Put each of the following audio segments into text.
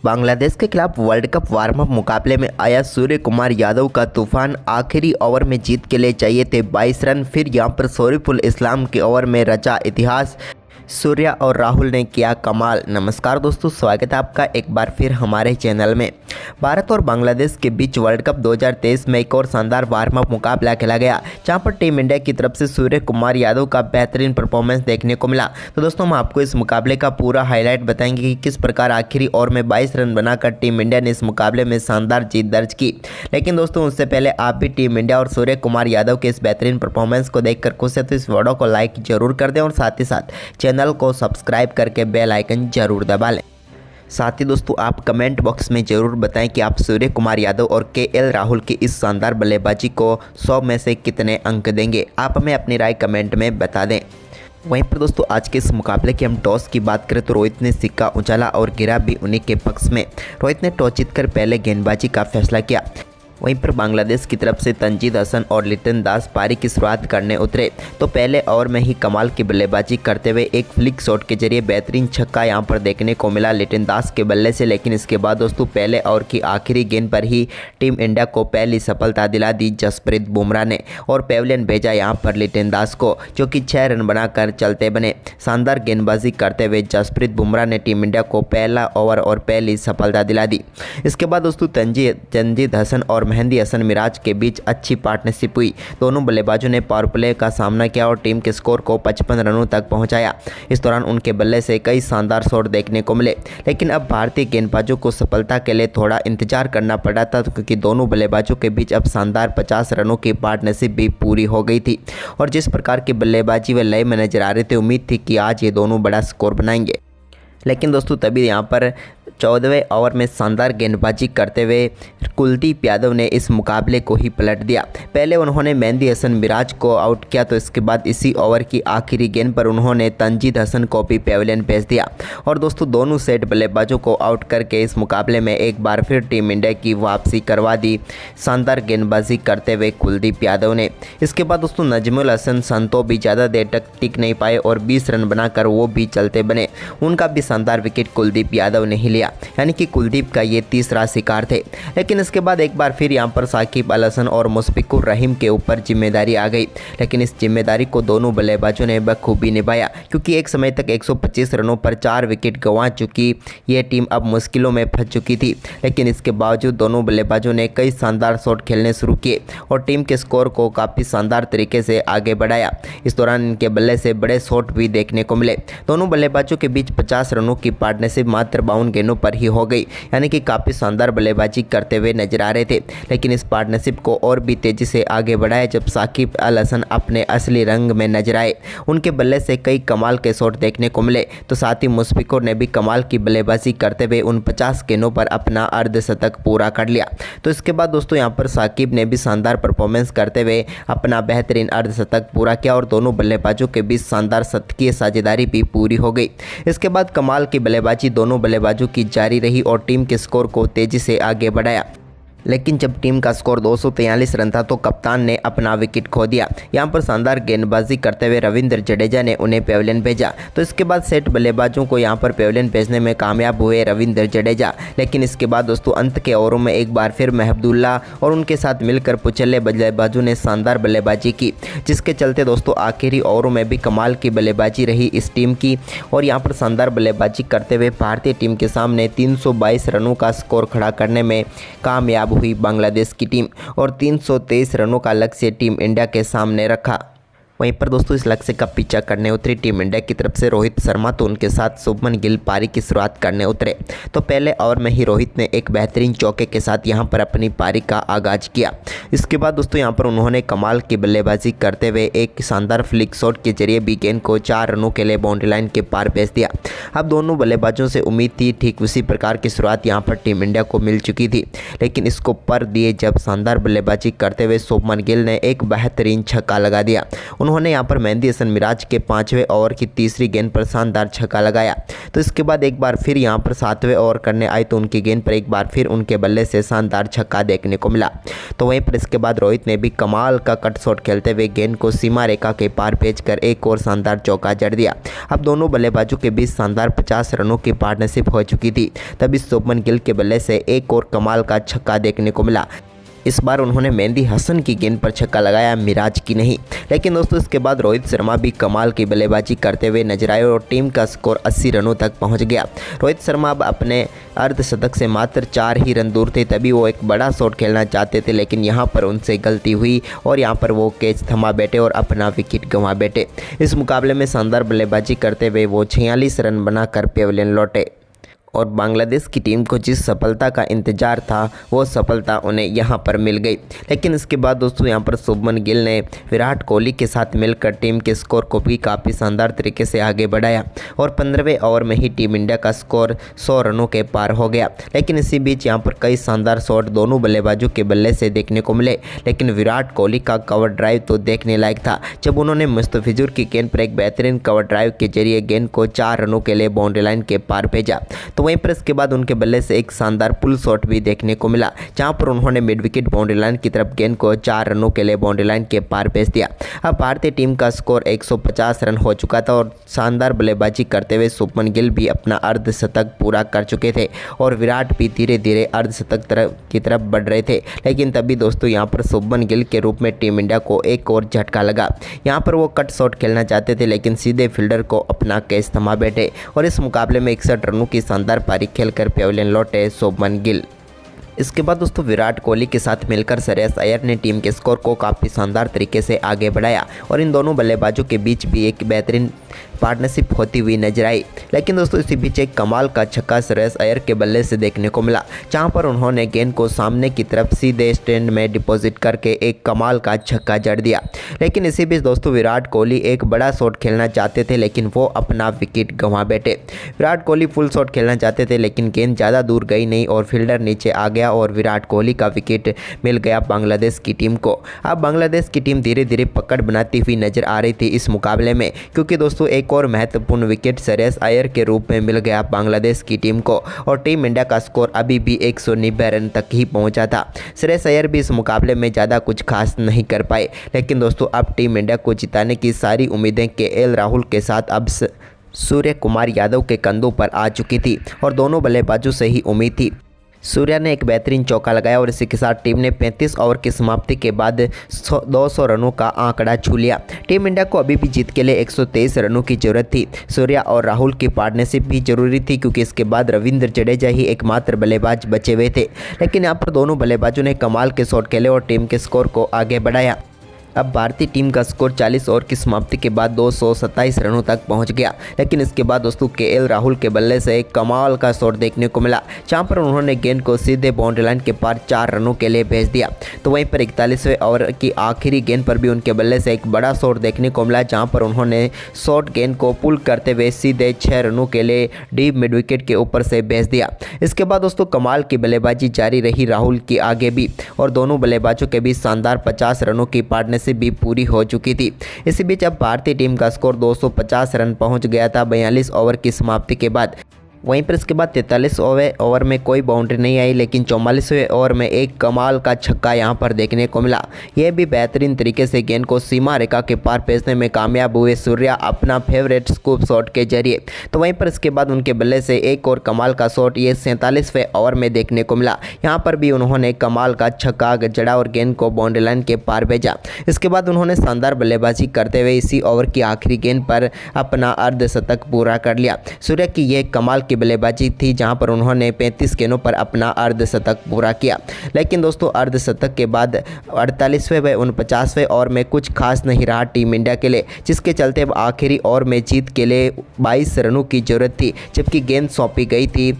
बांग्लादेश के खिलाफ world cup warm up मुकाबले में आया सूर्य कुमार यादव का तूफान। आखिरी ओवर में जीत के लिए चाहिए थे 22 रन, फिर यहां पर शरीफुल इस्लाम के ओवर में रचा इतिहास। सूर्या और राहुल ने किया कमाल। नमस्कार दोस्तों, स्वागत है आपका एक बार फिर हमारे चैनल में। भारत और बांग्लादेश के बीच वर्ल्ड कप 2023 में एक और शानदार वार्म अप मुकाबला खेला गया, जहां पर टीम इंडिया की तरफ से सूर्य कुमार यादव का बेहतरीन परफॉर्मेंस देखने को मिला। तो दोस्तों, हम आपको इस मुकाबले का पूरा हाईलाइट बताएंगे कि किस प्रकार आखिरी ओवर में 22 रन बनाकर टीम इंडिया ने इस मुकाबले में शानदार जीत दर्ज की। लेकिन दोस्तों, उससे पहले आप भी टीम इंडिया और सूर्य कुमार यादव के इस बेहतरीन परफॉर्मेंस को देखकर खुश है तो इस वीडियो को लाइक जरूर कर दें और साथ ही साथ चैनल को सब्सक्राइब करके बेल आइकन जरूर दबा लें। साथ ही दोस्तों, आप कमेंट बॉक्स में जरूर बताएं कि आप सूर्य कुमार यादव और केएल राहुल की इस शानदार बल्लेबाजी को 100 में से कितने अंक देंगे। आप हमें अपनी राय कमेंट में बता दें। वहीं पर दोस्तों, आज के इस मुकाबले की हम टॉस की बात करें तो रोहित ने सिक्का उछाला और गिरा भी उन्हीं के पक्ष में। रोहित ने टॉस जीतकर पहले गेंदबाजी का फैसला किया। वहीं पर बांग्लादेश की तरफ से तंजीद हसन और लिटन दास पारी की शुरुआत करने उतरे तो पहले ओवर में ही कमाल की बल्लेबाजी करते हुए एक फ्लिक शॉट के जरिए बेहतरीन छक्का यहां पर देखने को मिला लिटन दास के बल्ले से। लेकिन इसके बाद दोस्तों, पहले ओवर की आखिरी गेंद पर ही टीम इंडिया को पहली सफलता दिला दी जसप्रीत बुमराह ने और पेविलियन भेजा यहां पर लिटन दास को, जो कि 6 रन बनाकर चलते बने। शानदार गेंदबाजी करते हुए जसप्रीत बुमराह ने टीम इंडिया को पहला ओवर और पहली सफलता दिला दी। इसके बाद दोस्तों, तंजीद हसन और मेहंदी हसन मिराज के बीच अच्छी पार्टनरशिप हुई। दोनों बल्लेबाजों ने पावर प्ले का सामना किया और टीम के स्कोर को 55 रनों तक पहुंचाया। इस दौरान उनके बल्ले से कई शानदार शॉट देखने को मिले, लेकिन अब भारतीय गेंदबाजों को सफलता के लिए थोड़ा इंतजार करना पड़ा था, क्योंकि दोनों बल्लेबाजों के बीच अब शानदार 50 रनों की पार्टनरशिप भी पूरी हो गई थी। और जिस प्रकार की बल्लेबाजी वे लय में नजर आ रहे थे, उम्मीद थी कि आज ये दोनों बड़ा स्कोर बनाएंगे। लेकिन दोस्तों, तभी यहाँ पर 14वें ओवर में शानदार गेंदबाजी करते हुए कुलदीप यादव ने इस मुकाबले को ही पलट दिया। पहले उन्होंने मेहंदी हसन मिराज को आउट किया, तो इसके बाद इसी ओवर की आखिरी गेंद पर उन्होंने तंजीद हसन को भी पेविलियन भेज दिया। और दोस्तों, दोनों सेट बल्लेबाजों को आउट करके इस मुकाबले में एक बार फिर टीम इंडिया की वापसी करवा दी शानदार गेंदबाजी करते हुए कुलदीप यादव ने। इसके बाद दोस्तों, नजमुल हसन संतो भी ज़्यादा देर तक टिक नहीं पाए और 20 रन बनाकर वो भी चलते बने। उनका भी शानदार विकेट कुलदीप यादव ने ही लिया, यानी कि कुलदीप का ये तीसरा शिकार थे। लेकिन इसके बाद एक बार फिर यहां पर साकिब अल हसन और मुशफिकुर रहीम के ऊपर जिम्मेदारी आ गई। लेकिन इस जिम्मेदारी को दोनों बल्लेबाजों ने बखूबी निभाया, क्योंकि एक समय तक 125 रनों पर 4 विकेट गंवा चुकी ये टीम अब मुश्किलों में फंस चुकी थी। लेकिन इसके बावजूद दोनों बल्लेबाजों ने कई शानदार शॉट खेलने शुरू किए और टीम के स्कोर को काफ़ी शानदार तरीके से आगे बढ़ाया। इस दौरान इनके बल्ले से बड़े शॉट भी देखने को मिले। दोनों बल्लेबाजों के बीच 50 रनों की पार्टनरशिप मात्र 52 गेंदों पर ही हो गई, यानी कि काफ़ी शानदार बल्लेबाजी करते हुए नजर आ रहे थे। लेकिन इस पार्टनरशिप को और भी तेजी से आगे बढ़ाया जब साकिब अल हसन अपने असली रंग में नजर आए। उनके बल्ले से कई कमाल के शॉट देखने को मिले, तो साथ ही मुशफिकुर ने भी कमाल की बल्लेबाजी करते हुए उन 50 गेंदों पर अपना अर्धशतक पूरा कर लिया। तो इसके बाद दोस्तों, यहाँ पर साकिब ने भी शानदार परफॉर्मेंस करते हुए अपना बेहतरीन अर्धशतक पूरा किया और दोनों बल्लेबाजों के बीच शानदार शतकीय साझेदारी भी पूरी हो गई। इसके बाद कमाल की बल्लेबाजी दोनों बल्लेबाजों की जारी रही और टीम के स्कोर को तेजी से आगे बढ़ाया। लेकिन जब टीम का स्कोर 243 रन था तो कप्तान ने अपना विकेट खो दिया। यहां पर शानदार गेंदबाजी करते हुए रविंद्र जडेजा ने उन्हें पेविलियन भेजा। तो इसके बाद सेट बल्लेबाजों को यहां पर पेविलियन भेजने में कामयाब हुए रविंद्र जडेजा। लेकिन इसके बाद दोस्तों, अंत के ओवरों में एक बार फिर महबूबुल्लाह और उनके साथ मिलकर पुचले बल्लेबाजों ने शानदार बल्लेबाजी की, जिसके चलते दोस्तों आखिरी ओवरों में भी कमाल की बल्लेबाजी रही इस टीम की। और यहाँ पर शानदार बल्लेबाजी करते हुए भारतीय टीम के सामने 322 रनों का स्कोर खड़ा करने में कामयाब हुई बांग्लादेश की टीम और 323 रनों का लक्ष्य टीम इंडिया के सामने रखा। वहीं पर दोस्तों, इस लक्ष्य का पीछा करने उतरी टीम इंडिया की तरफ से रोहित शर्मा, तो उनके साथ शुभमन गिल पारी की शुरुआत करने उतरे। तो पहले ओवर में ही रोहित ने एक बेहतरीन चौके के साथ यहां पर अपनी पारी का आगाज किया। इसके बाद दोस्तों, यहां पर उन्होंने कमाल की बल्लेबाजी करते हुए एक शानदार फ्लिक शॉट के जरिए भी गेंद को 4 रनों के लिए बाउंड्री लाइन के पार भेज दिया। अब दोनों बल्लेबाजों से उम्मीद थी ठीक उसी प्रकार की शुरुआत यहाँ पर टीम इंडिया को मिल चुकी थी, लेकिन इसको पर दिए जब शानदार बल्लेबाजी करते हुए शुभमन गिल ने एक बेहतरीन छक्का लगा दिया। उन्होंने यहाँ पर मेहंदी हसन मिराज के 5वें ओवर की तीसरी गेंद पर शानदार छक्का लगाया। तो इसके बाद एक बार फिर यहाँ पर 7वें ओवर करने आए तो उनकी गेंद पर एक बार फिर उनके बल्ले से शानदार छक्का देखने को मिला। तो वहीं पर इसके बाद रोहित ने भी कमाल का कट शॉट खेलते हुए गेंद को सीमा रेखा के पार भेजकर एक और शानदार चौका जड़ दिया। अब दोनों बल्लेबाजों के बीच शानदार 50 रनों की पार्टनरशिप हो चुकी थी। तभी शुभमन गिल के बल्ले से एक और कमाल का छक्का देखने को मिला। इस बार उन्होंने मेहंदी हसन की गेंद पर छक्का लगाया, मिराज की नहीं। लेकिन दोस्तों इसके बाद रोहित शर्मा भी कमाल की बल्लेबाजी करते हुए नजर आए और टीम का स्कोर 80 रनों तक पहुंच गया। रोहित शर्मा अब अपने अर्धशतक से मात्र 4 ही रन दूर थे। तभी वो एक बड़ा शॉट खेलना चाहते थे, लेकिन यहां पर उनसे गलती हुई और यहां पर वो कैच थमा बैठे और अपना विकेट गंवा बैठे। इस मुकाबले में शानदार बल्लेबाजी करते हुए वो 46 रन बनाकर पेविलियन लौटे और बांग्लादेश की टीम को जिस सफलता का इंतजार था वो सफलता उन्हें यहां पर मिल गई। लेकिन इसके बाद दोस्तों यहां पर शुभमन गिल ने विराट कोहली के साथ मिलकर टीम के स्कोर को भी काफ़ी शानदार तरीके से आगे बढ़ाया और 15वें ओवर में ही टीम इंडिया का स्कोर 100 रनों के पार हो गया। लेकिन इसी बीच यहां पर कई शानदार शॉट दोनों बल्लेबाजों के बल्ले से देखने को मिले। लेकिन विराट कोहली का कवर ड्राइव तो देखने लायक था, जब उन्होंने मुस्तफिजुर की गेंद पर एक बेहतरीन कवर ड्राइव के जरिए गेंद को 4 रनों के लिए बाउंड्री लाइन के पार भेजा। तो वहीं पर इसके बाद उनके बल्ले से एक शानदार पुल शॉट भी देखने को मिला, जहां पर उन्होंने मिड विकेट बाउंड्री लाइन की तरफ गेंद को 4 रनों के लिए बाउंड्री लाइन के पार भेज दिया। अब भारतीय टीम का स्कोर 150 रन हो चुका था और शानदार बल्लेबाजी करते हुए शुभमन गिल भी अपना अर्धशतक पूरा कर चुके थे और विराट भी धीरे धीरे अर्धशतक की तरफ बढ़ रहे थे। लेकिन तभी दोस्तों यहाँ पर शुभमन गिल के रूप में टीम इंडिया को एक और झटका लगा। यहाँ पर वो कट शॉट खेलना चाहते थे, लेकिन सीधे फील्डर को अपना कैच थमा बैठे और इस मुकाबले में 61 रनों की शानदार पारी खेलकर पेविलियन लौटे शुभमन गिल। इसके बाद दोस्तों विराट कोहली के साथ मिलकर श्रेयस अय्यर ने टीम के स्कोर को काफ़ी शानदार तरीके से आगे बढ़ाया और इन दोनों बल्लेबाजों के बीच भी एक बेहतरीन पार्टनरशिप होती हुई नजर आई। लेकिन दोस्तों इसी बीच एक कमाल का छक्का श्रेयस अय्यर के बल्ले से देखने को मिला, जहां पर उन्होंने गेंद को सामने की तरफ सीधे स्टैंड में डिपॉजिट करके एक कमाल का छक्का जड़ दिया। लेकिन इसी बीच दोस्तों विराट कोहली एक बड़ा शॉट खेलना चाहते थे, लेकिन वो अपना विकेट गंवा बैठे। विराट कोहली फुल शॉट खेलना चाहते थे, लेकिन गेंद ज़्यादा दूर गई नहीं और फील्डर नीचे आ गया और विराट कोहली का विकेट मिल गया बांग्लादेश की टीम को। अब बांग्लादेश की टीम धीरे धीरे पकड़ बनाती हुई नजर आ रही थी इस मुकाबले में, क्योंकि दोस्तों एक और महत्वपूर्ण विकेट श्रेयस अय्यर के रूप में मिल गया बांग्लादेश की टीम को और टीम इंडिया का स्कोर अभी भी 190 रन तक ही पहुंचा था। श्रेयस अय्यर भी इस मुकाबले में ज़्यादा कुछ खास नहीं कर पाए। लेकिन दोस्तों अब टीम इंडिया को जिताने की सारी उम्मीदें केएल राहुल के साथ अब सूर्य कुमार यादव के कंधों पर आ चुकी थी और दोनों बल्लेबाजों से ही उम्मीद थी। सूर्या ने एक बेहतरीन चौका लगाया और इसी के साथ टीम ने 35 ओवर की समाप्ति के बाद 200 रनों का आंकड़ा छू लिया। टीम इंडिया को अभी भी जीत के लिए 123 रनों की जरूरत थी। सूर्या और राहुल की पार्टनरशिप भी जरूरी थी, क्योंकि इसके बाद रविंद्र जडेजा ही एकमात्र बल्लेबाज बचे हुए थे। लेकिन यहाँ पर दोनों बल्लेबाजों ने कमाल के शॉट खेले और टीम के स्कोर को आगे बढ़ाया। अब भारतीय टीम का स्कोर 40 ओवर की समाप्ति के बाद 227 रनों तक पहुंच गया। लेकिन इसके बाद दोस्तों केएल राहुल के बल्ले से एक कमाल का शॉट देखने को मिला, जहां पर उन्होंने गेंद को सीधे बाउंड्री लाइन के पार 4 रनों के लिए भेज दिया। तो वहीं पर 41वें ओवर की आखिरी गेंद पर भी उनके बल्ले से एक बड़ा शॉट देखने को मिला, जहां पर उन्होंने शॉर्ट गेंद को पुल करते हुए सीधे 6 रनों के लिए डीप मिड विकेट के ऊपर से भेज दिया। इसके बाद दोस्तों कमाल की बल्लेबाजी जारी रही राहुल की आगे भी और दोनों बल्लेबाजों के बीच शानदार 50 रनों की पार्टनरशिप भी पूरी हो चुकी थी। इसी बीच अब भारतीय टीम का स्कोर 250 रन पहुंच गया था 42 ओवर की समाप्ति के बाद। वहीं पर इसके बाद 43वें ओवर में कोई बाउंड्री नहीं आई, लेकिन 44वें ओवर में एक कमाल का छक्का यहां पर देखने को मिला। यह भी बेहतरीन तरीके से गेंद को सीमा रेखा के पार भेजने में कामयाब हुए सूर्या अपना फेवरेट स्कूप शॉट के जरिए। तो वहीं पर इसके बाद उनके बल्ले से एक और कमाल का शॉट ये 47वें ओवर में देखने को मिला। यहाँ पर भी उन्होंने कमाल का छक्का जड़ा और गेंद को बाउंड्री लाइन के पार भेजा। इसके बाद उन्होंने शानदार बल्लेबाजी करते हुए इसी ओवर की आखिरी गेंद पर अपना अर्धशतक पूरा कर लिया। सूर्या की यह कमाल की बल्लेबाजी थी, जहां पर उन्होंने 35 गेंदों पर अपना अर्धशतक पूरा किया। लेकिन दोस्तों अर्धशतक के बाद 48वें व 49वें ओवर में कुछ खास नहीं रहा टीम इंडिया के लिए, जिसके चलते अब आखिरी ओवर में जीत के लिए 22 रनों की जरूरत थी, जबकि गेंद सौंपी गई थी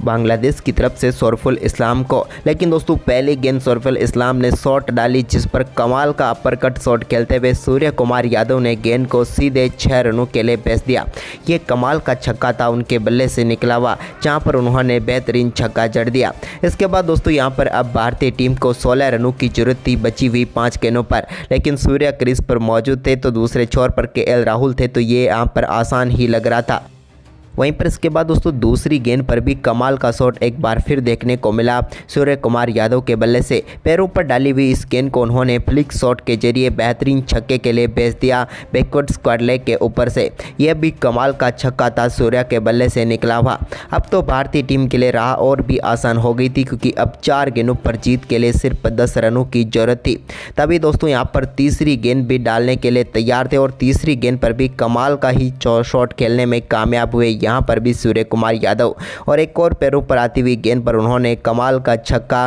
बांग्लादेश की तरफ से शरीफुल इस्लाम को। लेकिन दोस्तों पहली गेंद शरीफुल इस्लाम ने शॉट डाली, जिस पर कमाल का अपर-कट शॉट खेलते हुए सूर्य कुमार यादव ने गेंद को सीधे 6 रनों के लिए भेज दिया। ये कमाल का छक्का था उनके बल्ले से निकला हुआ, जहां पर उन्होंने बेहतरीन छक्का जड़ दिया। इसके बाद दोस्तों यहां पर अब भारतीय टीम को 16 रनों की जरूरत थी बची हुई 5 गेंदों पर, लेकिन सूर्य क्रीज पर मौजूद थे तो दूसरे छोर पर केएल राहुल थे, तो ये यहाँ पर आसान ही लग रहा था। वहीं पर इसके बाद दोस्तों दूसरी गेंद पर भी कमाल का शॉट एक बार फिर देखने को मिला। सूर्य कुमार यादव के बल्ले से पैरों पर डाली हुई इस गेंद को उन्होंने फ्लिक शॉट के जरिए बेहतरीन छक्के के लिए भेज दिया बैकवर्ड स्क्वायर लेग के ऊपर से। यह भी कमाल का छक्का था सूर्य के बल्ले से निकला हुआ। अब तो भारतीय टीम के लिए राह और भी आसान हो गई थी, क्योंकि अब 4 गेंदों पर जीत के लिए सिर्फ 10 रनों की जरूरत थी। तभी दोस्तों यहाँ पर तीसरी गेंद भी डालने के लिए तैयार थे और तीसरी गेंद पर भी कमाल का ही शॉट खेलने में कामयाब हुए। यहाँ पर भी सूर्य कुमार यादव और एक और पैरों पर आती हुई गेंद पर उन्होंने कमाल का छक्का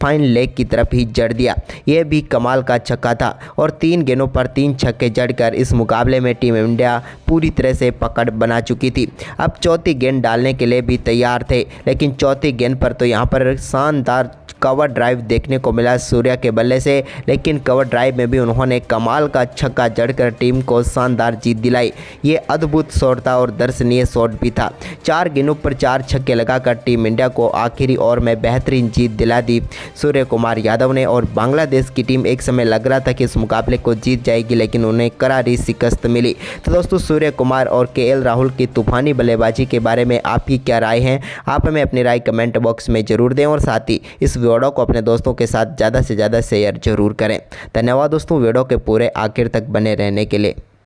फाइन लेग की तरफ ही जड़ दिया। यह भी कमाल का छक्का था और 3 गेंदों पर 3 छक्के जड़कर इस मुकाबले में टीम इंडिया पूरी तरह से पकड़ बना चुकी थी। अब चौथी गेंद डालने के लिए भी तैयार थे, लेकिन चौथी गेंद पर तो यहाँ पर शानदार कवर ड्राइव देखने को मिला सूर्य के बल्ले से, लेकिन कवर ड्राइव में भी उन्होंने कमाल का छक्का जड़कर टीम को शानदार जीत दिलाई। ये अद्भुत शॉट था और दर्शनीय शॉट भी था। 4 गेंदों पर 4 छक्के लगाकर टीम इंडिया को आखिरी ओवर में बेहतरीन जीत दिला दी सूर्य कुमार यादव ने। और बांग्लादेश की टीम एक समय लग रहा था कि इस मुकाबले को जीत जाएगी, लेकिन उन्हें करारी शिकस्त मिली। तो दोस्तों सूर्य कुमार और केएल राहुल की तूफानी बल्लेबाजी के बारे में आपकी क्या राय है? आप हमें अपनी राय कमेंट बॉक्स में जरूर दें और साथ ही इस वीडियो को अपने दोस्तों के साथ ज़्यादा से ज़्यादा शेयर जरूर करें। धन्यवाद दोस्तों वीडियो के पूरे आखिर तक बने रहने के लिए।